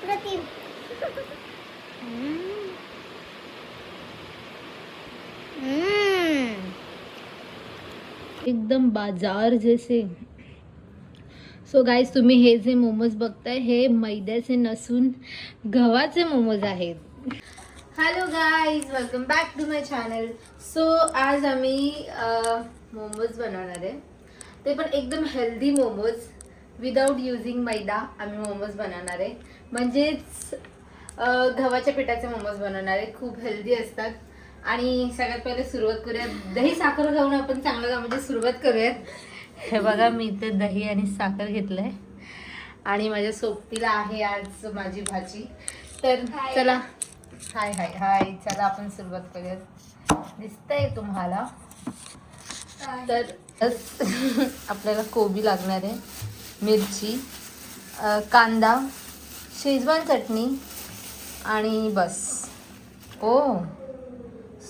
अप्रतिम. एकदम बाजार जैसे. सो गाईज, तुम्ही हे जे मोमोज बघताय हे मैद्याचे नसून गव्हाचे मोमोज आहेत. Hello guys, welcome back to my channel. So आज आम्ही मोमोज बनवणार आहे, ते पण एकदम healthy momos. Without using maida आम्ही मोमोज बनवणार आहे. म्हणजेच गव्हाच्या पिठाचे मोमोज बनवणार आहे. खूप हेल्दी असतात. आणि सगळ्यात पहिले सुरुवात करूयात. दही साखर घालून आपण चांगलं म्हणजे सुरुवात करूयात. हे बघा, मी इथे दही आणि साखर घेतलंय आणि माझ्या सोबतीला आहे आज माझी भाजी. तर चला, हाय हाय हाय, चला आपण सुरुवात करूयात. दिसतंय तुम्हाला? तर आपल्याला कोबी लागणार आहे, मिरची, कांदा, शेजवान चटणी आणि बस. ओ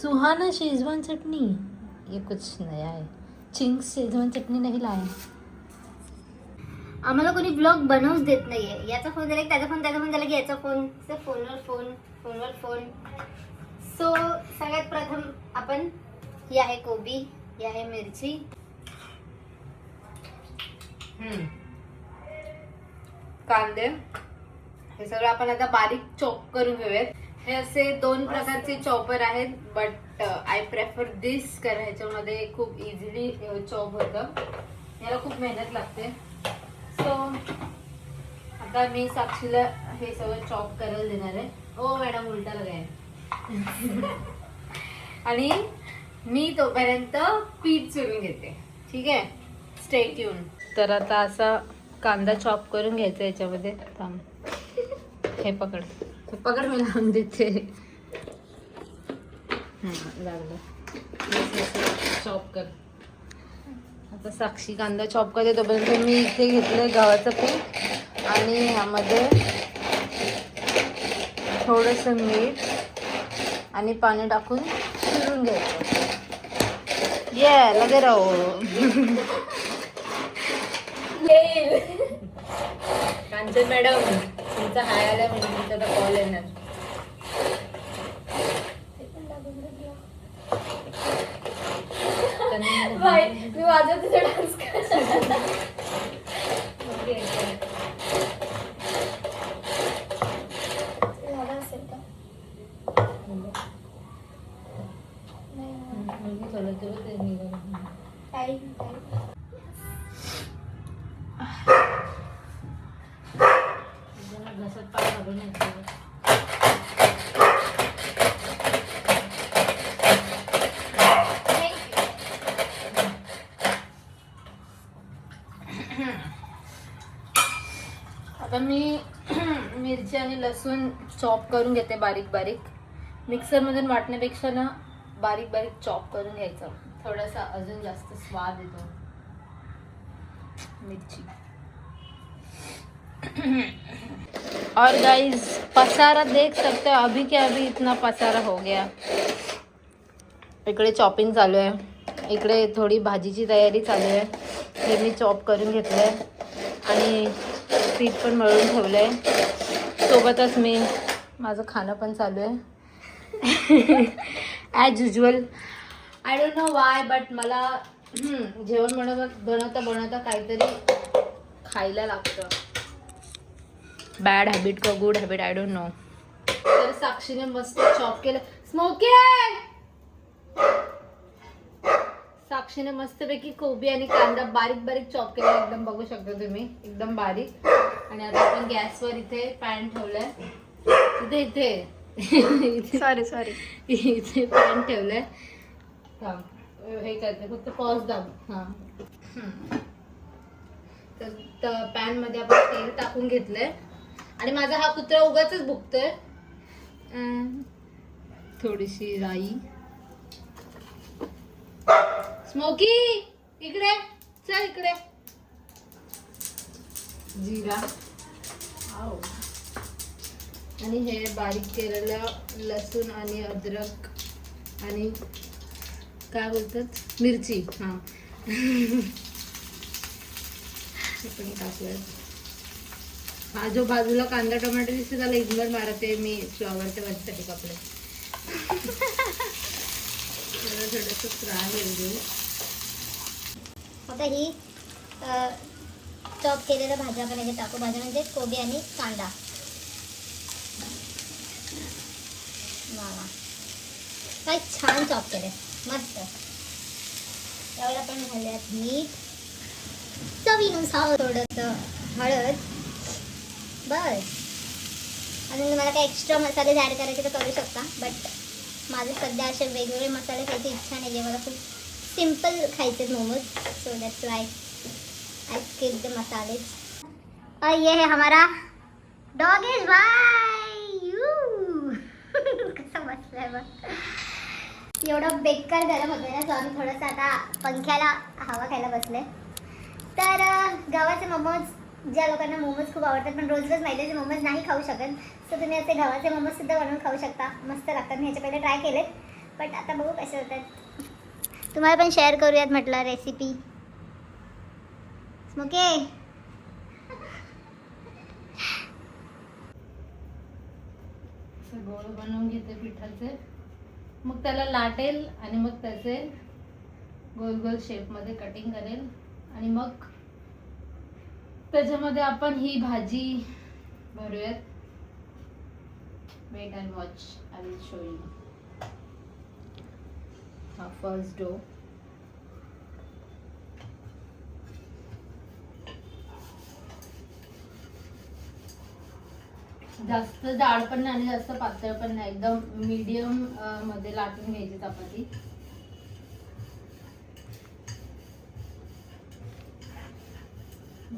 सुहाना शेजवान चटनी, ये कुछ नया है. चिंग्स शेजवान चटणी नाही लाया. आम्हाला कोणी ब्लॉग बनवूच देत नाहीये. याचा फोन झाला की त्याचा फोन, त्याचा फोन झाला की याचा फोन, फोनवर फोन, फोनवर फोन. सो सगळ्यात प्रथम आपण, ही आहे कोबी, ही आहे मिरची, कांदे, हे सगळं आपण आता बारीक चॉप करून घेऊयात. हे असे दोन प्रकारचे चॉपर आहेत, बट आय प्रेफर दिस, कारण ह्याच्यामध्ये खूप इझिली चॉप होतं. याला खूप मेहनत लागते. सो आता मी साक्षीला हे सगळं चॉप करायला देणार आहे. ओ मॅडम, उलटा लगाय. आणि मी तोपर्यंत पीठ चुरून घेते. ठीक आहे, स्टे ट्यून. तर आता असा कांदा चॉप करून घ्यायचा याच्यामध्ये. थांब, हे पकड, हे पकड, मी लावून देते. लागलं. चॉप कर. आता साक्षी कांदा चॉप करते, तोपर्यंत मी इथे घेतलंय गव्हाचं पीठ आणि ह्यामध्ये थोडंसं मीठ आणि पाणी टाकून शिरून घ्यायचं. ये लगे राहो. कांचन मॅडम, तुमचा हाय आला म्हणजे तुमचा आता कॉल येणार. मी वाजवते डान्स घसत पाय घालून आता मी मिरची आणि लसूण चॉप करून घेते बारीक बारीक. मिक्सरमधून वाटण्यापेक्षा ना बारीक बारीक चॉप करून घ्यायचं, थोडासा अजून जास्त स्वाद येतो. मिर्ची. और गाइस, पसारा देख सकते हो, अभी के अभी इतना पसारा हो गया. इकडे चॉपिंग चालू आहे, इकडे थोडी भाजीची तयारी चालू आहे. हे मी चॉप करून घेतलंय आणि पीठ पण मळून ठेवलंय. सोबतच मी माझं खाणं पण चालू आहे. As usual. I don't know Y, but मला जेवण बनवता काहीतरी खायला लागतं. बॅड हॅबिट का good habit, I don't know. तर साक्षीने मस्त चॉप केलं. स्मोकी, साक्षीने मस्तपैकी कोबी आणि कांदा बारीक बारीक चॉप केला. एकदम बघू शकता तुम्ही, एकदम बारीक. आणि आता आपण गॅसवर इथे पॅन ठेवलंय. इथे सॉरी इथे पॅन ठेवलंय. हे करते, फक्त पॉज दाब. हा, तर पॅन मध्ये आपण तेल टाकून घेतलंय आणि माझा हा कुत्रा उगाच भुकतोय. थोडीशी राई. स्मोकी, इकडे चल, इकडे. जिरा आणि हे बारीक केलेलं लसूण आणि अद्रक आणि काय बोलतात, मिरची. हा, हे पण टाकूयात. हा जो बाजूला कांदा टोमॅटो दिसतो त्याला इग्नोर मारते मी फ्लॉवरच्या भाजीसाठी कपडे. त्याला थोडंसं फ्राय होऊ देऊ. आता ही चॉप केलेल्या भाज्या आपण याच्यात टाकू. भाज्या म्हणजे कोबी आणि कांदा. वा वा, काय छान चॉप केले, मस्त. त्यावेळेला आपण घालूयात मीठ, चवीनुसार थोडंसं हळद, बस. आणि तुम्हाला काही एक्स्ट्रा मसाले ॲड करायचे तर करू शकता, बट माझे सध्या असे वेगवेगळे मसाले खायची इच्छा नाही आहे. मला खूप सिम्पल खायचे momos, so that's why I skip the मसाले. और ये है हमारा डॉगेश भाई. कसा बसलाय बघ. एवढं बेकार गरम होतं ना, सो आम्ही थोडंसं आता पंख्याला हवा खायला बसले. तर गव्हाचे मोमोज, ज्या लोकांना मोमोज खूप आवडतात पण रोज रोज मैद्याचे मोमोज नाही खाऊ शकत, सो तुम्ही असे गव्हाचे मोमोजसुद्धा बनवून खाऊ शकता. मस्त लागतात. मी ह्याच्या पहिले ट्राय केलेत, बट आता बघू कसे होतात. तुम्हाला पण शेअर करूयात म्हटलं रेसिपी. स्मोके गोळ बनवून घेते पिठाचे, मग त्याला लाटेल आणि मग त्याचे गोल गोल शेपमध्ये कटिंग करेल आणि मग त्याच्यामध्ये आपण ही भाजी भरूयात. Wait and watch, I will show you. हा फर्स्ट डो. जास्त जाड पण नाही आणि जास्त पातळ पण नाही, एकदम मीडियम मध्ये लाटून घ्यायची चपाती.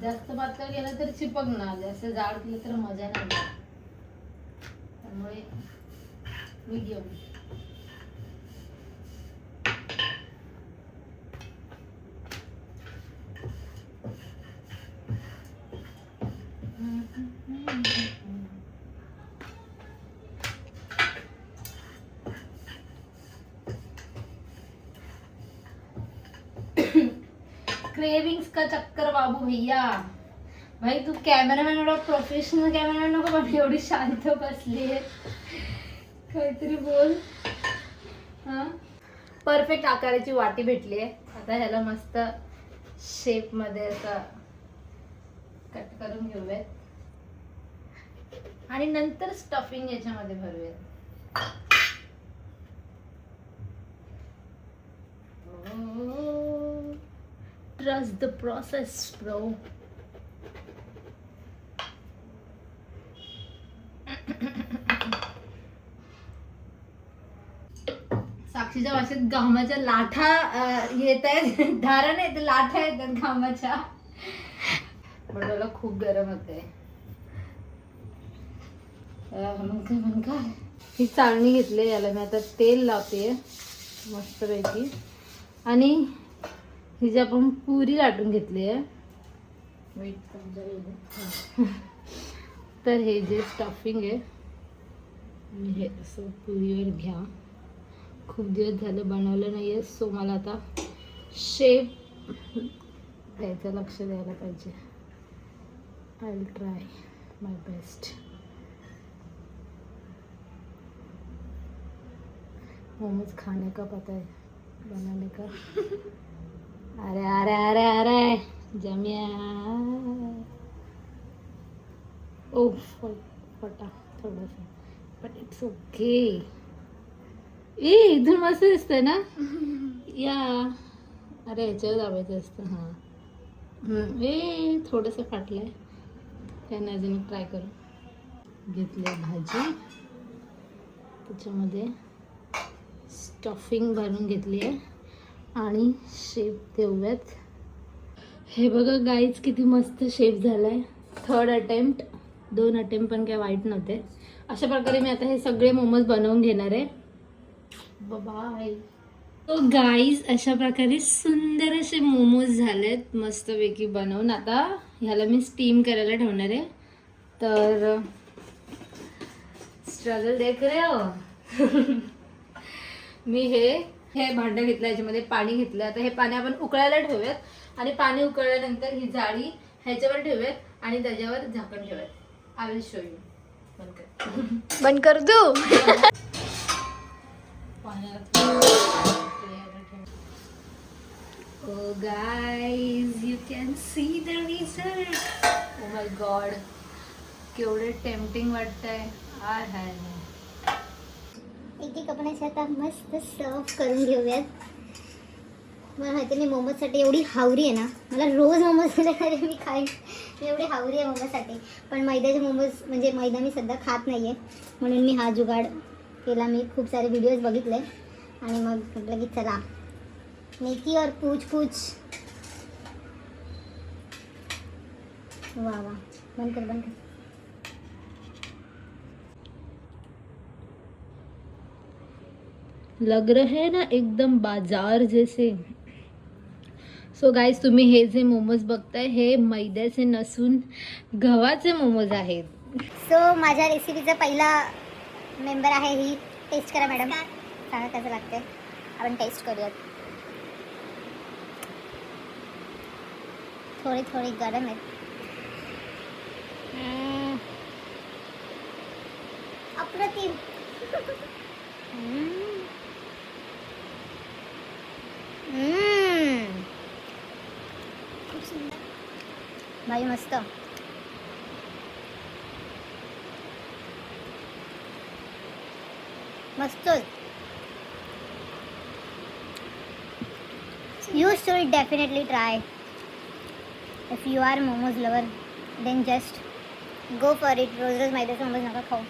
जास्त पातळ केलं तर चिपकणार, जास्त जाड केलं तर मजा नाही येणार. त्यामुळे मीडियम. क्रेविंग्स का चक्कर बाबू भैया. भाई तू कॅमेरामॅन एवढा प्रोफेशनल कॅमेरामॅन नको पण एवढी शांत बसली आहे. काहीतरी बोल. हा, परफेक्ट आकाराची वाटी भेटली आहे. आता ह्याला मस्त शेप मध्ये असं कट करून घेऊयात आणि नंतर स्टफिंग याच्यामध्ये भरूयात. Trust the process, bro. साक्षीच्या भाषेत घामाच्या लाठा येत आहेत. धारा नाही तर लाठा येतात घामाच्या. पण मला खूप गरम होते. ही चाळणी घेतली, याला मी आता तेल लावते मस्तपैकी आणि ही जी आपण पुरी लाटून घेतली आहे. तर हे जे स्टफिंग आहे हे असं पुरीवर घ्या. खूप दिवस झालं बनवलं नाही आहे, सो मला आता शेप द्यायचं, लक्ष द्यायला पाहिजे. I will try my best. Momos खाने का पता है, बनाने का. अरे अरे अरे अरे जमिया. ओ फटा थोडासा, बट इट्स ओके. ए इथून मस्त दिसतंय ना. या अरे ह्याच्यावर दाबायचं असतं. हां ए थोडंसं फाटलंय, त्याने अजून ट्राय करू. घेतली भाजी, त्याच्यामध्ये स्टफिंग भरून घेतली आहे आणि शेप देऊयात. हे बघा गाईज किती मस्त शेप झालाय. 3rd attempt. 2 अटेम्प्ट पण काय वाईट नव्हते. अशा प्रकारे मी आता हे सगळे मोमोज बनवून घेणार आहे. बाय. तो गाईज अशा प्रकारे सुंदर असे मोमोज झालेत मस्तपैकी बनवून. आता ह्याला मी स्टीम करायला ठेवणार आहे. तर स्ट्रगल देख रहे हो. मी हे भांडं घेतलं, याच्यामध्ये पाणी घेतलं. आता हे पाणी आपण उकळायला ठेवूयात आणि पाणी उकळल्यानंतर ही जाळी ह्याच्यावर ठेवूयात आणि त्याच्यावर झाकण ठेवूयात. I will show you. बंद कर दू. Oh guys, you can see the result. Oh my god, केवढे टेम्पटिंग वाटतंय. हाय एक आपण आता मस्त सर्व करून घेऊयात. मला माहिती मी मोमोजसाठी एवढी हावरी आहे ना, मला रोज मोमोज तरी मी खाईन, मी एवढी हावरी आहे मोमोजसाठी. पण मैद्याचे मोमोज म्हणजे मैदा मी सध्या खात नाही आहे, म्हणून मी हा जुगाड केला. मी खूप सारे व्हिडिओज बघितले आणि मग म्हटलं की चला नेकी और पूछ पूछ. वा वा, बंद कर बंद कर. लग रहे हैं ना एकदम बाजार जैसे. सो गाईज, तुम्ही हे जे मोमोज बघताय हे मैद्याचे नसून गव्हाचे मोमोज आहेत. सो माझ्या रेसिपीचा पहिला मेंबर आहे ही. टेस्ट करा मॅडम, सांगा कसं लागते. आपण टेस्ट करूयात. थोडी थोडी गरम आहेत. अप्रतिम. खूप सुंदर भाई, मस्त. मस्तच. You should definitely try. If you are momos lover, then just go for it. रोज रोज मैद्याचे मोमोज नका खाऊ.